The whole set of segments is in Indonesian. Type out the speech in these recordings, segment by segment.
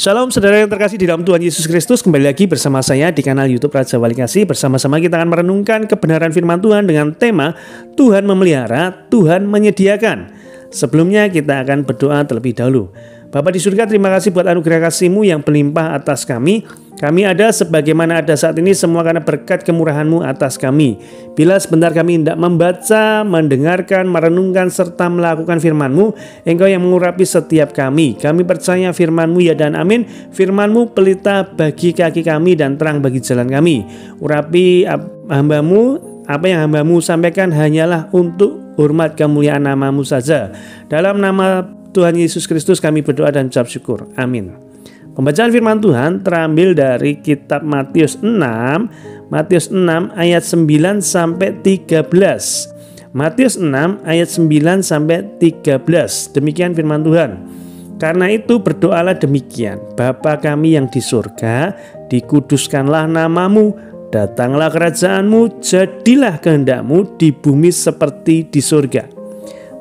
Shalom saudara yang terkasih di dalam Tuhan Yesus Kristus. Kembali lagi bersama saya di kanal YouTube Raja Wali Kasih. Bersama-sama kita akan merenungkan kebenaran firman Tuhan dengan tema Tuhan memelihara, Tuhan menyediakan. Sebelumnya kita akan berdoa terlebih dahulu. Bapa di surga, terima kasih buat anugerah kasih-Mu yang berlimpah atas kami. Kami ada sebagaimana ada saat ini semua karena berkat kemurahan-Mu atas kami. Bila sebentar kami hendak membaca, mendengarkan, merenungkan, serta melakukan firman-Mu, Engkau yang mengurapi setiap kami. Kami percaya firman-Mu ya dan amin. Firman-Mu pelita bagi kaki kami dan terang bagi jalan kami. Urapi hamba-Mu, apa yang hamba-Mu sampaikan hanyalah untuk hormat kemuliaan nama-Mu saja. Dalam nama Tuhan Yesus Kristus kami berdoa dan ucap syukur. Amin. Pembacaan firman Tuhan terambil dari kitab Matius 6 ayat 9 sampai 13. Matius 6 ayat 9 sampai 13. Demikian firman Tuhan. Karena itu berdoalah demikian, Bapa kami yang di surga, dikuduskanlah nama-Mu, datanglah kerajaan-Mu, jadilah kehendak-Mu di bumi seperti di surga.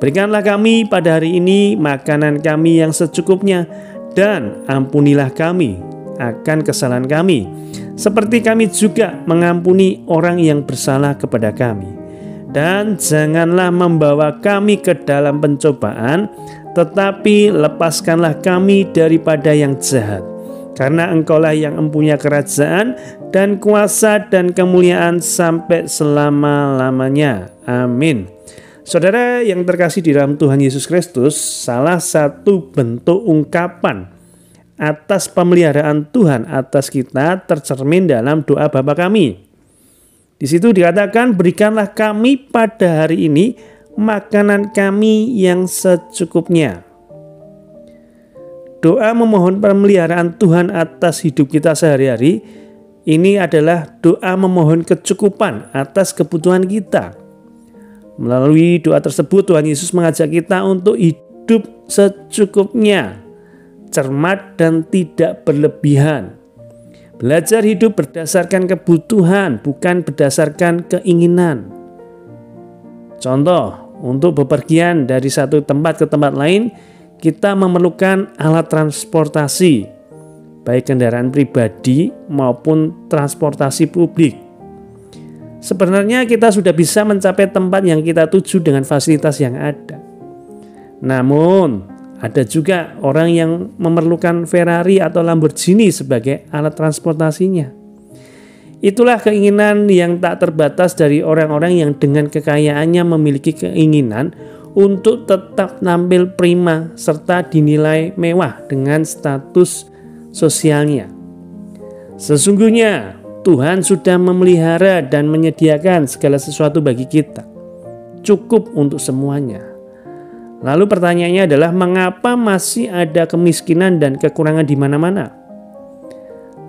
Berikanlah kami pada hari ini makanan kami yang secukupnya, dan ampunilah kami akan kesalahan kami, seperti kami juga mengampuni orang yang bersalah kepada kami. Dan janganlah membawa kami ke dalam pencobaan, tetapi lepaskanlah kami daripada yang jahat. Karena Engkaulah yang mempunyai kerajaan dan kuasa dan kemuliaan sampai selama-lamanya. Amin. Saudara yang terkasih di dalam Tuhan Yesus Kristus, salah satu bentuk ungkapan atas pemeliharaan Tuhan atas kita tercermin dalam doa Bapa kami. Di situ dikatakan, berikanlah kami pada hari ini makanan kami yang secukupnya. Doa memohon pemeliharaan Tuhan atas hidup kita sehari-hari, ini adalah doa memohon kecukupan atas kebutuhan kita. Melalui doa tersebut Tuhan Yesus mengajak kita untuk hidup secukupnya, cermat dan tidak berlebihan. Belajar hidup berdasarkan kebutuhan, bukan berdasarkan keinginan. Contoh, untuk bepergian dari satu tempat ke tempat lain, kita memerlukan alat transportasi, baik kendaraan pribadi maupun transportasi publik. Sebenarnya kita sudah bisa mencapai tempat yang kita tuju dengan fasilitas yang ada. Namun, ada juga orang yang memerlukan Ferrari atau Lamborghini sebagai alat transportasinya. Itulah keinginan yang tak terbatas dari orang-orang yang dengan kekayaannya memiliki keinginan untuk tetap tampil prima serta dinilai mewah dengan status sosialnya. Sesungguhnya Tuhan sudah memelihara dan menyediakan segala sesuatu bagi kita, cukup untuk semuanya. Lalu pertanyaannya adalah, mengapa masih ada kemiskinan dan kekurangan di mana-mana?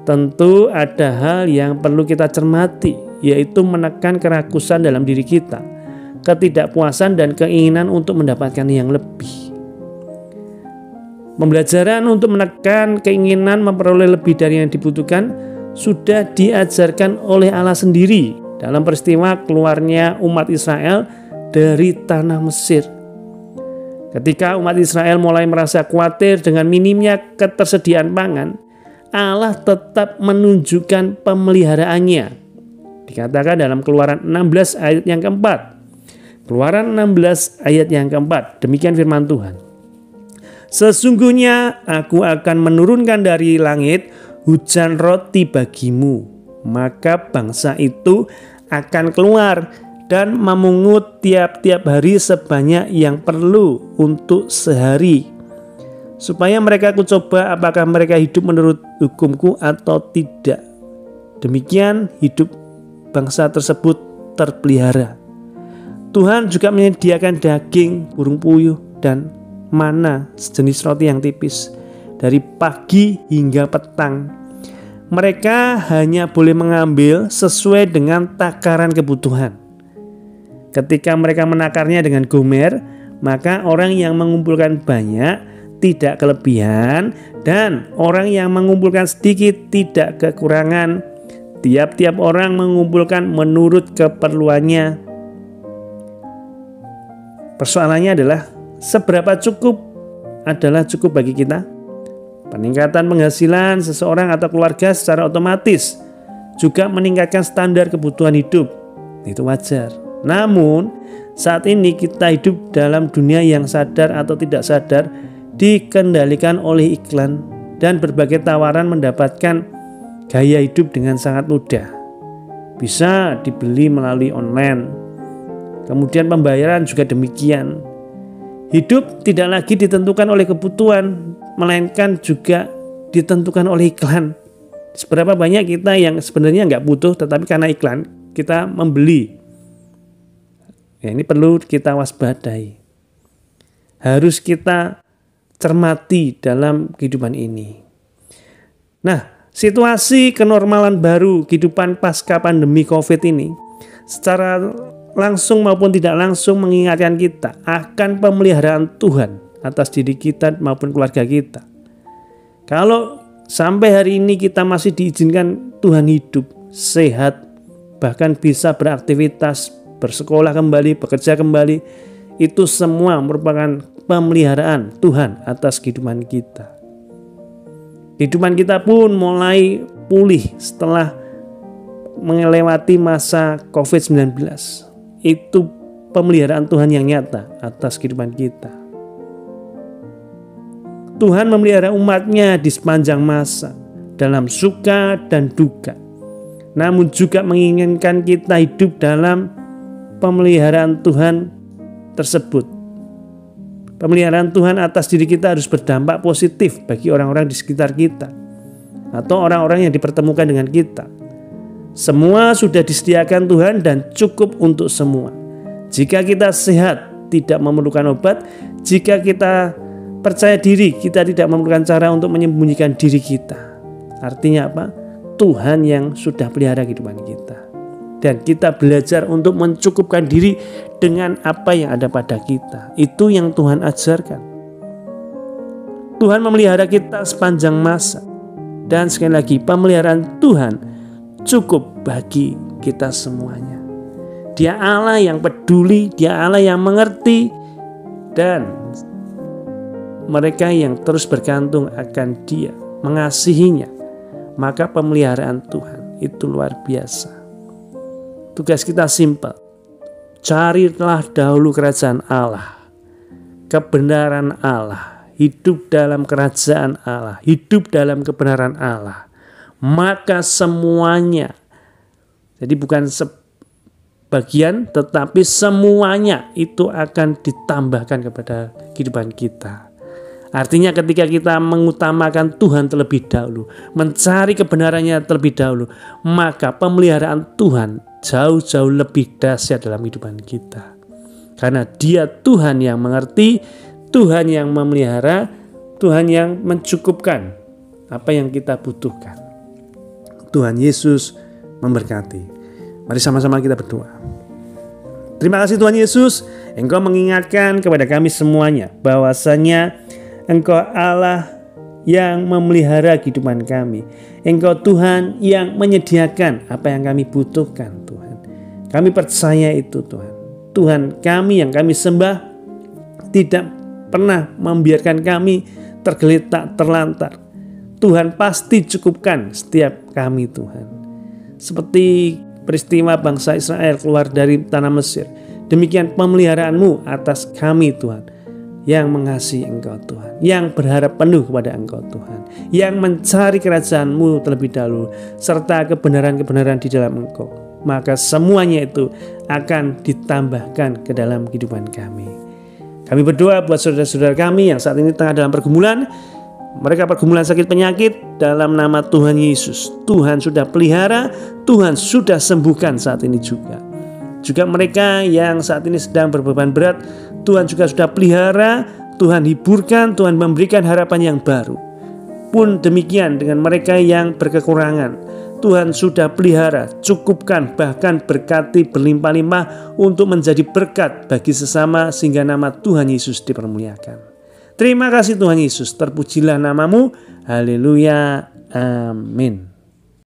Tentu ada hal yang perlu kita cermati, yaitu menekan kerakusan dalam diri kita, ketidakpuasan dan keinginan untuk mendapatkan yang lebih. Pembelajaran untuk menekan keinginan memperoleh lebih dari yang dibutuhkan sudah diajarkan oleh Allah sendiri dalam peristiwa keluarnya umat Israel dari tanah Mesir. Ketika umat Israel mulai merasa khawatir dengan minimnya ketersediaan pangan, Allah tetap menunjukkan pemeliharaannya. Dikatakan dalam Keluaran 16 ayat yang keempat. Keluaran 16 ayat yang keempat. Demikian firman Tuhan. Sesungguhnya aku akan menurunkan dari langit hujan roti bagimu, maka bangsa itu akan keluar dan memungut tiap-tiap hari sebanyak yang perlu untuk sehari, supaya mereka kucoba apakah mereka hidup menurut hukumku atau tidak. Demikian hidup bangsa tersebut terpelihara. Tuhan juga menyediakan daging, burung puyuh, dan mana sejenis roti yang tipis dari pagi hingga petang. Mereka hanya boleh mengambil sesuai dengan takaran kebutuhan. Ketika mereka menakarnya dengan gomer, maka orang yang mengumpulkan banyak tidak kelebihan, dan orang yang mengumpulkan sedikit tidak kekurangan. Tiap-tiap orang mengumpulkan menurut keperluannya. Persoalannya adalah, seberapa cukup adalah cukup bagi kita? Peningkatan penghasilan seseorang atau keluarga secara otomatis juga meningkatkan standar kebutuhan hidup. Itu wajar. Namun, saat ini kita hidup dalam dunia yang sadar atau tidak sadar dikendalikan oleh iklan dan berbagai tawaran mendapatkan gaya hidup dengan sangat mudah. Bisa dibeli melalui online. Kemudian pembayaran juga demikian. Hidup tidak lagi ditentukan oleh kebutuhan, melainkan juga ditentukan oleh iklan. Seberapa banyak kita yang sebenarnya nggak butuh, tetapi karena iklan kita membeli. Ya, ini perlu kita waspadai. Harus kita cermati dalam kehidupan ini. Nah, situasi kenormalan baru kehidupan pasca pandemi COVID ini secara langsung maupun tidak langsung mengingatkan kita akan pemeliharaan Tuhan atas diri kita maupun keluarga kita. Kalau sampai hari ini kita masih diizinkan Tuhan hidup, sehat, bahkan bisa beraktivitas, bersekolah kembali, bekerja kembali, itu semua merupakan pemeliharaan Tuhan atas kehidupan kita. Kehidupan kita pun mulai pulih setelah melewati masa COVID-19. Itu pemeliharaan Tuhan yang nyata atas kehidupan kita. Tuhan memelihara umatnya di sepanjang masa, dalam suka dan duka. Namun juga menginginkan kita hidup dalam pemeliharaan Tuhan tersebut. Pemeliharaan Tuhan atas diri kita harus berdampak positif bagi orang-orang di sekitar kita atau orang-orang yang dipertemukan dengan kita. Semua sudah disediakan Tuhan dan cukup untuk semua. Jika kita sehat, tidak memerlukan obat. Jika kita percaya diri, kita tidak memerlukan cara untuk menyembunyikan diri kita. Artinya apa? Tuhan yang sudah pelihara kehidupan kita. Dan kita belajar untuk mencukupkan diri dengan apa yang ada pada kita. Itu yang Tuhan ajarkan. Tuhan memelihara kita sepanjang masa. Dan sekali lagi, pemeliharaan Tuhan cukup bagi kita semuanya. Dia Allah yang peduli, Dia Allah yang mengerti, dan mereka yang terus bergantung akan Dia, mengasihinya. Maka pemeliharaan Tuhan itu luar biasa. Tugas kita simpel. Carilah dahulu kerajaan Allah, kebenaran Allah, hidup dalam kerajaan Allah, hidup dalam kebenaran Allah. Maka semuanya, jadi bukan sebagian tetapi semuanya itu akan ditambahkan kepada kehidupan kita. Artinya ketika kita mengutamakan Tuhan terlebih dahulu, mencari kebenarannya terlebih dahulu, maka pemeliharaan Tuhan jauh-jauh lebih dahsyat dalam kehidupan kita. Karena Dia Tuhan yang mengerti, Tuhan yang memelihara, Tuhan yang mencukupkan apa yang kita butuhkan. Tuhan Yesus memberkati. Mari sama-sama kita berdoa. Terima kasih Tuhan Yesus, Engkau mengingatkan kepada kami semuanya bahwasanya Engkau Allah yang memelihara kehidupan kami. Engkau Tuhan yang menyediakan apa yang kami butuhkan Tuhan. Kami percaya itu Tuhan. Tuhan kami yang kami sembah tidak pernah membiarkan kami tergeletak terlantar. Tuhan pasti cukupkan setiap kami Tuhan. Seperti peristiwa bangsa Israel keluar dari tanah Mesir, demikian pemeliharaan-Mu atas kami Tuhan, yang mengasihi Engkau Tuhan, yang berharap penuh kepada Engkau Tuhan, yang mencari kerajaan-Mu terlebih dahulu, serta kebenaran-kebenaran di dalam Engkau. Maka semuanya itu akan ditambahkan ke dalam kehidupan kami. Kami berdoa buat saudara-saudara kami yang saat ini tengah dalam pergumulan. Mereka pergumulan sakit penyakit, dalam nama Tuhan Yesus. Tuhan sudah pelihara, Tuhan sudah sembuhkan saat ini juga. Juga mereka yang saat ini sedang berbeban berat, Tuhan juga sudah pelihara, Tuhan hiburkan, Tuhan memberikan harapan yang baru. Pun demikian dengan mereka yang berkekurangan, Tuhan sudah pelihara, cukupkan, bahkan berkati berlimpah-limpah untuk menjadi berkat bagi sesama sehingga nama Tuhan Yesus dipermuliakan. Terima kasih Tuhan Yesus, terpujilah nama-Mu. Haleluya. Amin.